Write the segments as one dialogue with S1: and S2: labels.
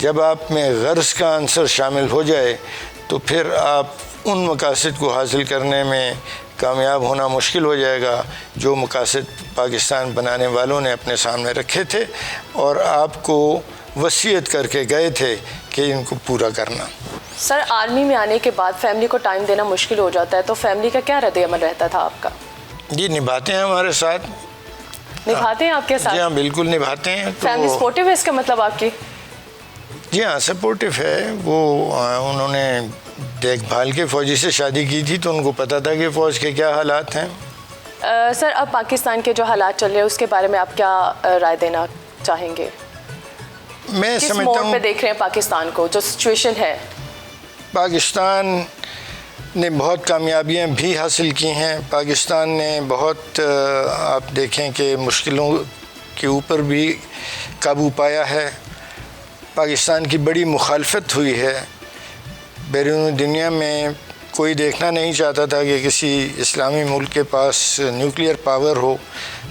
S1: جب آپ میں غرض کا عنصر شامل ہو جائے تو پھر آپ ان مقاصد کو حاصل کرنے میں کامیاب ہونا مشکل ہو جائے گا جو مقاصد پاکستان بنانے والوں نے اپنے سامنے رکھے تھے اور آپ کو وصیت کر کے گئے تھے کہ ان کو پورا کرنا۔
S2: سر، آرمی میں آنے کے بعد فیملی کو ٹائم دینا مشکل ہو جاتا ہے، تو فیملی کا کیا رد عمل رہتا تھا آپ کا؟
S1: جی نبھاتے ہیں ہمارے ساتھ،
S2: نبھاتے ہیں آپ کے ساتھ؟
S1: جی ہاں بالکل نبھاتے ہیں۔
S2: فیملی سپورٹیو ہے اس کا مطلب آپ کی؟
S1: جی ہاں سپورٹیو ہے، وہ انہوں نے دیکھ بھال کے فوجی سے شادی کی تھی تو ان کو پتہ تھا کہ فوج کے کیا حالات ہیں۔
S2: سر، اب پاکستان کے جو حالات چل رہے ہیں اس کے بارے میں آپ کیا رائے دینا چاہیں گے؟
S1: میں
S2: کس
S1: سمجھتا
S2: موڑ
S1: ہوں
S2: پہ دیکھ رہے ہیں پاکستان کو، جو سچویشن ہے؟
S1: پاکستان نے بہت کامیابیاں بھی حاصل کی ہیں، پاکستان نے بہت آپ دیکھیں کہ مشکلوں کے اوپر بھی قابو پایا ہے، پاکستان کی بڑی مخالفت ہوئی ہے، بیرون دنیا میں کوئی دیکھنا نہیں چاہتا تھا کہ کسی اسلامی ملک کے پاس نیوکلیئر پاور ہو،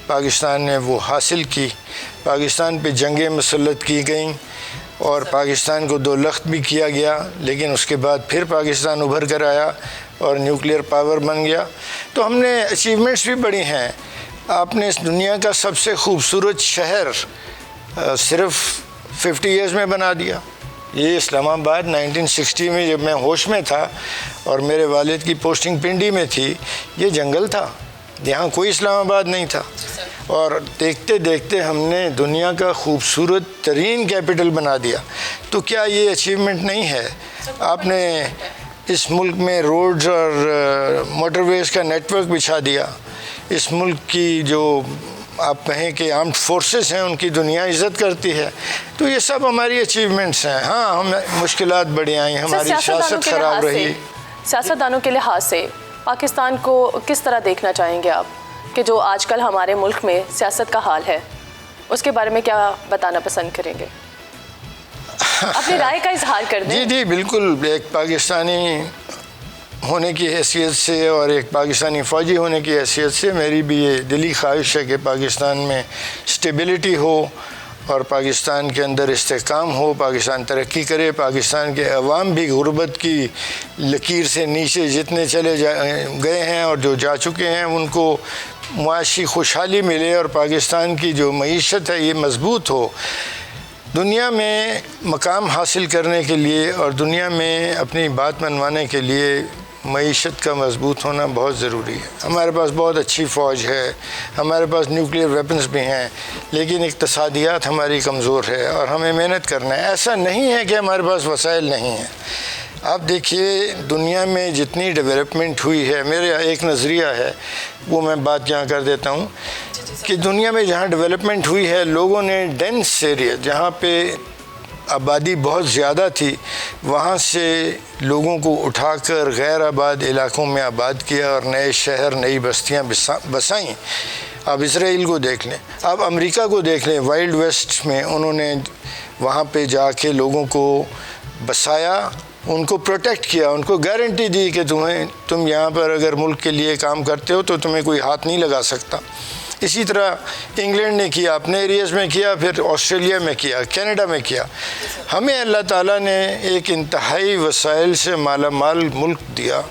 S1: پاکستان نے وہ حاصل کی، پاکستان پہ جنگیں مسلط کی گئیں اور پاکستان کو 2 لخت بھی کیا گیا، لیکن اس کے بعد پھر پاکستان ابھر کر آیا اور نیوکلیئر پاور بن گیا۔ تو ہم نے اچیومنٹس بھی بڑی ہیں، آپ نے اس دنیا کا سب سے خوبصورت شہر صرف 50 ایئرز میں بنا دیا۔ یہ اسلام آباد 1960 میں جب میں ہوش میں تھا اور میرے والد کی پوسٹنگ پنڈی میں تھی، یہ جنگل تھا، یہاں کوئی اسلام آباد نہیں تھا، اور دیکھتے دیکھتے ہم نے دنیا کا خوبصورت ترین کیپٹل بنا دیا۔ تو کیا یہ اچیومنٹ نہیں ہے؟ آپ نے اس ملک میں روڈز اور موٹر ویز کا نیٹ ورک بچھا دیا، اس ملک کی جو آپ کہیں کہ آرمڈ فورسز ہیں ان کی دنیا عزت کرتی ہے، تو یہ سب ہماری اچیومنٹس ہیں۔ ہاں ہم مشکلات بڑی آئیں، ہماری سیاست خراب رہی۔
S2: سیاستدانوں کے لحاظ سے پاکستان کو کس طرح دیکھنا چاہیں گے آپ کہ جو آج کل ہمارے ملک میں سیاست کا حال ہے، اس کے بارے میں کیا بتانا پسند کریں گے؟ اپنی رائے کا اظہار کر دیں۔
S1: جی بالکل، ایک پاکستانی ہونے کی حیثیت سے اور ایک پاکستانی فوجی ہونے کی حیثیت سے میری بھی یہ دلی خواہش ہے کہ پاکستان میں اسٹیبلٹی ہو اور پاکستان کے اندر استحکام ہو، پاکستان ترقی کرے، پاکستان کے عوام بھی غربت کی لکیر سے نیچے جتنے چلے گئے ہیں اور جو جا چکے ہیں ان کو معاشی خوشحالی ملے اور پاکستان کی جو معیشت ہے یہ مضبوط ہو۔ دنیا میں مقام حاصل کرنے کے لیے اور دنیا میں اپنی بات منوانے کے لیے معیشت کا مضبوط ہونا بہت ضروری ہے۔ ہمارے پاس بہت اچھی فوج ہے، ہمارے پاس نیوکلیئر ویپنز بھی ہیں، لیکن اقتصادیات ہماری کمزور ہے اور ہمیں محنت کرنا ہے۔ ایسا نہیں ہے کہ ہمارے پاس وسائل نہیں ہیں۔ آپ دیکھیے دنیا میں جتنی ڈیولپمنٹ ہوئی ہے، میرا ایک نظریہ ہے، وہ میں بات یہاں کر دیتا ہوں کہ دنیا میں جہاں ڈیولپمنٹ ہوئی ہے، لوگوں نے ڈینس ایریا جہاں پہ آبادی بہت زیادہ تھی وہاں سے لوگوں کو اٹھا کر غیر آباد علاقوں میں آباد کیا اور نئے شہر نئی بستیاں بسائیں۔ آپ اسرائیل کو دیکھ لیں، آپ امریکہ کو دیکھ لیں، وائلڈ ویسٹ میں انہوں نے وہاں پہ جا کے لوگوں کو بسایا، ان کو پروٹیکٹ کیا، ان کو گارنٹی دی کہ تم یہاں پر اگر ملک کے لیے کام کرتے ہو تو تمہیں کوئی ہاتھ نہیں لگا سکتا۔ اسی طرح انگلینڈ نے کیا، اپنے ایریاز میں کیا، پھر آسٹریلیا میں کیا، کینیڈا میں کیا۔ ہمیں اللہ تعالیٰ نے ایک انتہائی وسائل سے مالا مال ملک دیا،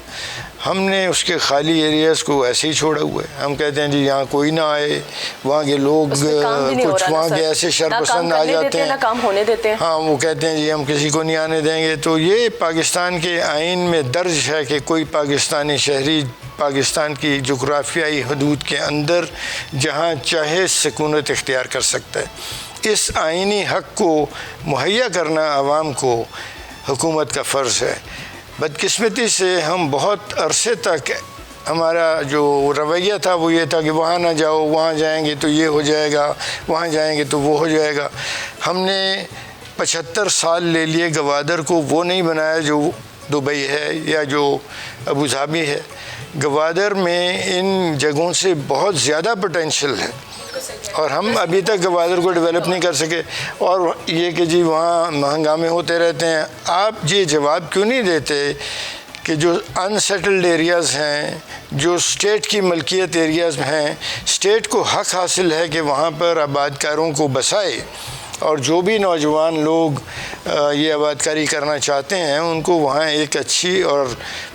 S1: ہم نے اس کے خالی ایریاز کو ایسے ہی چھوڑا ہوا ہے۔ ہم کہتے ہیں جی یہاں کوئی نہ آئے، وہاں کے لوگ کچھ وہاں کے ایسے شرپسند آ جاتے ہیں،
S2: نہ کام ہونے دیتے ہیں،
S1: ہاں وہ کہتے ہیں جی ہم کسی کو نہیں آنے دیں گے۔ تو یہ پاکستان کے آئین میں درج ہے کہ کوئی پاکستانی شہری پاکستان کی جغرافیائی حدود کے اندر جہاں چاہے سکونت اختیار کر سکتا ہے۔ اس آئینی حق کو مہیا کرنا عوام کو حکومت کا فرض ہے۔ بدقسمتی سے ہم بہت عرصے تک ہمارا جو رویہ تھا وہ یہ تھا کہ وہاں نہ جاؤ، وہاں جائیں گے تو یہ ہو جائے گا، وہاں جائیں گے تو وہ ہو جائے گا۔ ہم نے 75 سال لے لیے گوادر کو وہ نہیں بنایا جو دبئی ہے یا جو ابو ظہبی ہے۔ گوادر میں ان جگہوں سے بہت زیادہ پوٹینشیل ہے اور ہم ابھی تک گوادر کو ڈیولپ نہیں کر سکے، اور یہ کہ جی وہاں ہنگامے ہوتے رہتے ہیں۔ آپ یہ جواب کیوں نہیں دیتے کہ جو انسیٹلڈ ایریاز ہیں، جو اسٹیٹ کی ملکیت ایریاز ہیں، اسٹیٹ کو حق حاصل ہے کہ وہاں پر آباد کاروں کو بسائے، اور جو بھی نوجوان لوگ یہ آباد کاری کرنا چاہتے ہیں ان کو وہاں ایک اچھی اور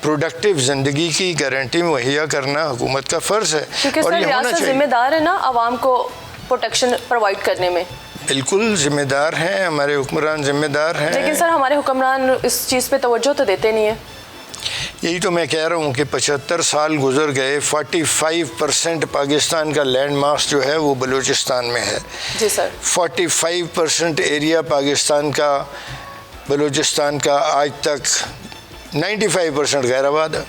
S1: پروڈکٹیو زندگی کی گارنٹی مہیا کرنا حکومت کا فرض ہے.
S2: کیونکہ
S1: اور
S2: سر
S1: یہ ہونا
S2: ریاست
S1: چاہیے.
S2: ذمہ دار ہے نا عوام کو پروٹیکشن پرووائڈ کرنے میں.
S1: بالکل ذمہ دار ہیں, ہمارے حکمران ذمہ دار ہیں.
S2: لیکن سر ہمارے حکمران اس چیز پہ توجہ تو دیتے نہیں ہیں.
S1: یہی تو میں کہہ رہا ہوں کہ 75 سال گزر گئے, 45% پاکستان کا لینڈ ماس جو ہے وہ بلوچستان میں ہے.
S2: جی سر.
S1: 45% ایریا پاکستان کا, بلوچستان کا آج تک 95% غیر آباد ہے,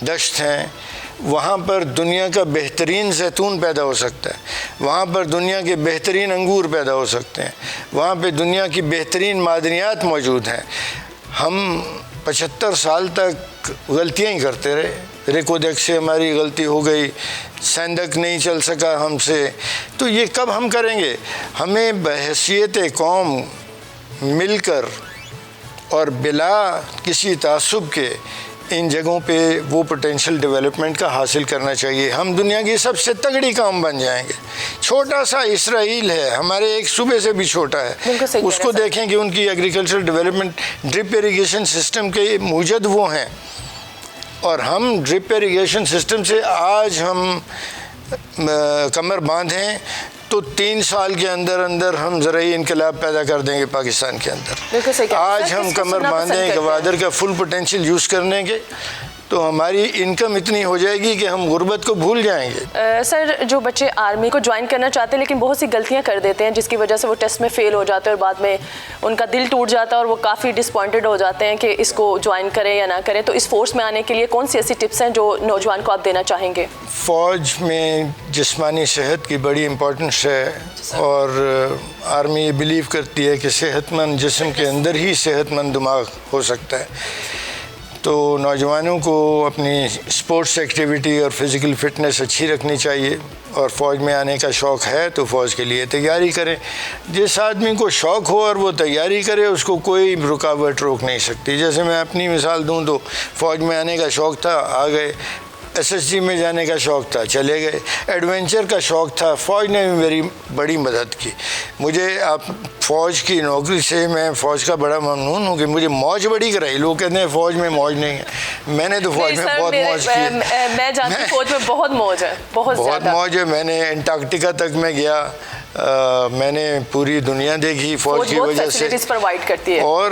S1: دشت ہیں. وہاں پر دنیا کا بہترین زیتون پیدا ہو سکتا ہے, وہاں پر دنیا کے بہترین انگور پیدا ہو سکتے ہیں, وہاں پہ دنیا کی بہترین معدنیات موجود ہیں. ہم 75 سال تک غلطیاں ہی کرتے رہے. ریکودیک سے ہماری غلطی ہو گئی, سیندک نہیں چل سکا ہم سے, تو یہ کب ہم کریں گے؟ ہمیں بحیثیت قوم مل کر اور بلا کسی تعصب کے ان جگہوں پہ وہ پوٹینشیل ڈیولپمنٹ کا حاصل کرنا چاہیے. ہم دنیا کی سب سے تگڑی قوم بن جائیں گے. چھوٹا سا اسرائیل ہے, ہمارے ایک صوبے سے بھی چھوٹا ہے, اس کو دیکھیں کہ ان کی agriculture development, drip irrigation system کے موجد وہ ہیں, اور ہم ڈرپ اریگیشن سسٹم سے آج ہم کمر باندھیں تو 3 سال کے اندر اندر ہم زرعی انقلاب پیدا کر دیں گے پاکستان کے اندر. آج ہم کمر باندھیں گوادر کا فل پوٹینشیل یوز کرنے کے, تو ہماری انکم اتنی ہو جائے گی کہ ہم غربت کو بھول جائیں گے.
S2: سر جو بچے آرمی کو جوائن کرنا چاہتے ہیں لیکن بہت سی غلطیاں کر دیتے ہیں جس کی وجہ سے وہ ٹیسٹ میں فیل ہو جاتے ہیں اور بعد میں ان کا دل ٹوٹ جاتا ہے اور وہ کافی ڈسپوائنٹڈ ہو جاتے ہیں کہ اس کو جوائن کریں یا نہ کریں, تو اس فورس میں آنے کے لیے کون سی ایسی ٹپس ہیں جو نوجوان کو آپ دینا چاہیں گے؟
S1: فوج میں جسمانی صحت کی بڑی امپورٹنس ہے, اور آرمی یہ بلیو کرتی ہے کہ صحت مند جسم کے اندر ہی صحت مند دماغ ہو سکتا ہے. تو نوجوانوں کو اپنی اسپورٹس ایکٹیویٹی اور فزیکل فٹنس اچھی رکھنی چاہیے, اور فوج میں آنے کا شوق ہے تو فوج کے لیے تیاری کریں. جس آدمی کو شوق ہو اور وہ تیاری کرے اس کو کوئی رکاوٹ روک نہیں سکتی. جیسے میں اپنی مثال دوں تو فوج میں آنے کا شوق تھا, آ گئے. SSG میں جانے کا شوق تھا, چلے گئے. ایڈونچر کا شوق تھا, فوج نے بھی میری بڑی مدد کی. مجھے آپ فوج کی نوکری سے میں فوج کا بڑا ممنون ہوں کہ مجھے موج بڑی کرائی. لوگ کہتے ہیں فوج میں موج نہیں ہے, میں نے تو فوج میں بہت موج کی ہے.
S2: میں جانتی ہوں فوج میں بہت موج ہے, بہت
S1: موج ہے. میں نے انٹارکٹیکا تک میں گیا, میں نے پوری دنیا دیکھی فوج کی وجہ سے,
S2: پرووائڈ کرتی ہے.
S1: اور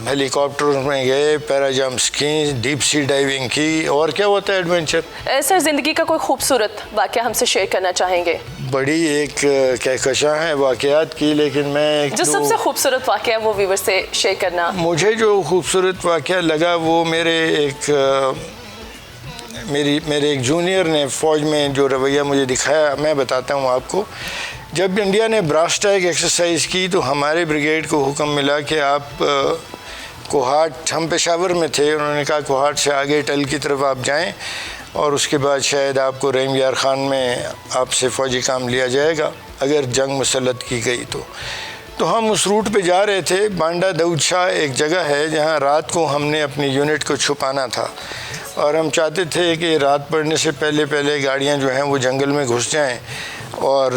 S1: ہیلی کاپٹر میں گئے, پیرا جمپس کی, ڈیپ سی ڈائیونگ کی, اور کیا ہوتا ہے ایڈونچر.
S2: سر زندگی کا کوئی خوبصورت واقعہ ہم سے شیئر کرنا چاہیں گے؟
S1: بڑی ایک کہکشاں ہے واقعات کی, لیکن میں
S2: جو سب سے خوبصورت واقعہ وہ ویور سے شیئر کرنا.
S1: مجھے جو خوبصورت واقعہ لگا وہ میرے ایک جونیئر نے فوج میں جو رویہ مجھے دکھایا, میں بتاتا ہوں آپ کو. جب انڈیا نے براسٹ ٹیگ ایکسرسائز کی تو ہمارے بریگیڈ کو حکم ملا کہ آپ کوہاٹ, ہم پشاور میں تھے, انہوں نے کہا کوہاٹ سے آگے ٹل کی طرف آپ جائیں اور اس کے بعد شاید آپ کو رحیم یار خان میں آپ سے فوجی کام لیا جائے گا اگر جنگ مسلط کی گئی تو ہم اس روٹ پہ جا رہے تھے. بانڈا داؤد شاہ ایک جگہ ہے جہاں رات کو ہم نے اپنی یونٹ کو چھپانا تھا, اور ہم چاہتے تھے کہ رات پڑنے سے پہلے گاڑیاں جو ہیں وہ جنگل میں گھس جائیں اور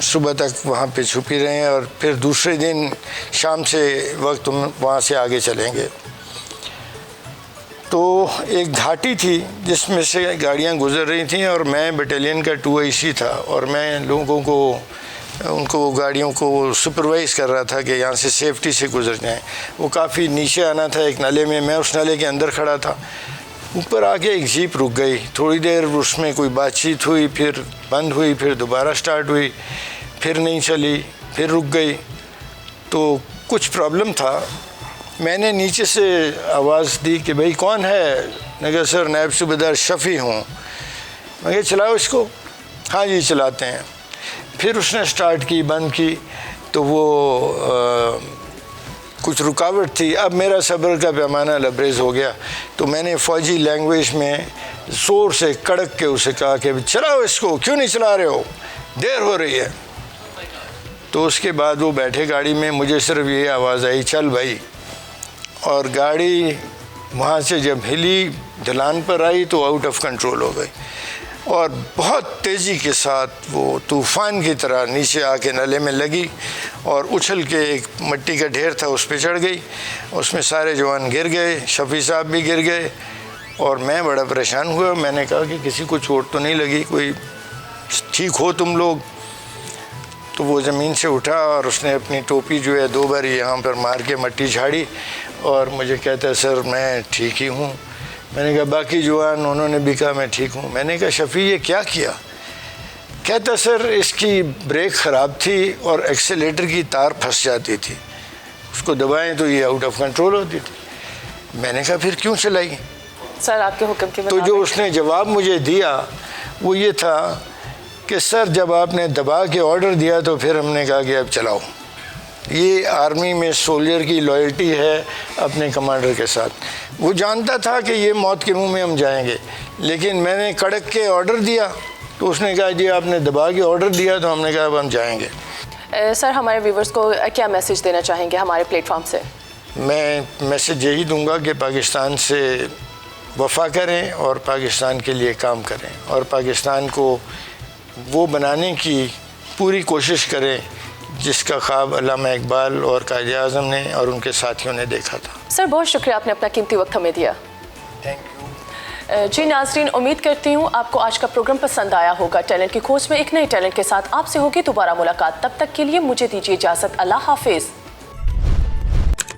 S1: صبح تک وہاں پہ چھپی رہیں, اور پھر دوسرے دن شام سے وقت وہاں سے آگے چلیں گے. تو ایک گھاٹی تھی جس میں سے گاڑیاں گزر رہی تھیں, اور میں بٹالین کا 2IC تھا, اور میں لوگوں کو ان کو گاڑیوں کو سپروائز کر رہا تھا کہ یہاں سے سیفٹی سے گزر جائیں. وہ کافی نیچے آنا تھا ایک نالے میں اس نالے کے اندر کھڑا تھا. اوپر آ کے ایک جیپ رک گئی, تھوڑی دیر اس میں کوئی بات چیت ہوئی, پھر بند ہوئی, پھر دوبارہ سٹارٹ ہوئی, پھر نہیں چلی, پھر رک گئی. تو کچھ پرابلم تھا. میں نے نیچے سے آواز دی کہ بھائی کون ہے؟ میں کہا سر نائب صوبیدار شفیع ہوں. میں کہا چلاؤ اس کو. ہاں جی چلاتے ہیں. پھر اس نے سٹارٹ کی, بند کی, تو وہ کچھ رکاوٹ تھی. اب میرا صبر کا پیمانہ لبریز ہو گیا, تو میں نے فوجی لینگویج میں زور سے کڑک کے اسے کہا کہ چلاؤ اس کو, کیوں نہیں چلا رہے ہو, دیر ہو رہی ہے. تو اس کے بعد وہ بیٹھے گاڑی میں, مجھے صرف یہ آواز آئی چل بھائی, اور گاڑی وہاں سے جب ہلی ڈھلان پر آئی تو آؤٹ آف کنٹرول ہو گئی. اور بہت تیزی کے ساتھ وہ طوفان کی طرح نیچے آ کے نلے میں لگی اور اچھل کے ایک مٹی کا ڈھیر تھا اس پہ چڑھ گئی. اس میں سارے جوان گر گئے, شفیع صاحب بھی گر گئے اور میں بڑا پریشان ہوا. میں نے کہا کہ کسی کو چوٹ تو نہیں لگی, کوئی ٹھیک ہو تم لوگ؟ تو وہ زمین سے اٹھا اور اس نے اپنی ٹوپی جو ہے 2 بار یہاں پر مار کے مٹی جھاڑی اور مجھے کہتا ہے سر میں ٹھیک ہی ہوں. میں نے کہا باقی جوان انہوں نے بھی کہا میں ٹھیک ہوں. میں نے کہا شفیع یہ کیا کیا؟ کہتا سر اس کی بریک خراب تھی اور ایکسیلیٹر کی تار پھنس جاتی تھی, اس کو دبائیں تو یہ آؤٹ آف کنٹرول ہوتی تھی. میں نے کہا پھر کیوں چلائی؟
S2: سر آپ کے حکم کے
S1: تو جو اس نے جواب مجھے دیا وہ یہ تھا کہ سر جب آپ نے دبا کے آرڈر دیا تو پھر ہم نے کہا کہ اب چلاؤ. یہ آرمی میں سولجر کی لائلٹی ہے اپنے کمانڈر کے ساتھ. وہ جانتا تھا کہ یہ موت کے منہ میں ہم جائیں گے, لیکن میں نے کڑک کے آرڈر دیا تو اس نے کہا جی آپ نے دبا کے آرڈر دیا تو ہم نے کہا اب ہم جائیں گے.
S2: سر ہمارے ویورز کو کیا میسیج دینا چاہیں گے ہمارے پلیٹ فارم سے؟
S1: میں میسیج یہی دوں گا کہ پاکستان سے وفا کریں اور پاکستان کے لیے کام کریں اور پاکستان کو وہ بنانے کی پوری کوشش کریں جس کا خواب علامہ اقبال اور قائد اعظم نے اور ان کے ساتھیوں نے دیکھا تھا.
S2: سر بہت شکریہ آپ نے اپنا قیمتی وقت ہمیں دیا.
S1: Thank you.
S2: جی ناظرین, امید کرتی ہوں آپ کو آج کا پروگرام پسند آیا ہوگا. ٹیلنٹ کی کھوج میں ایک نئے ٹیلنٹ کے ساتھ آپ سے ہوگی دوبارہ ملاقات. تب تک کے لیے مجھے دیجیے اجازت. اللہ حافظ.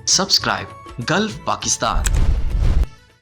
S3: Subscribe golf Pakistan.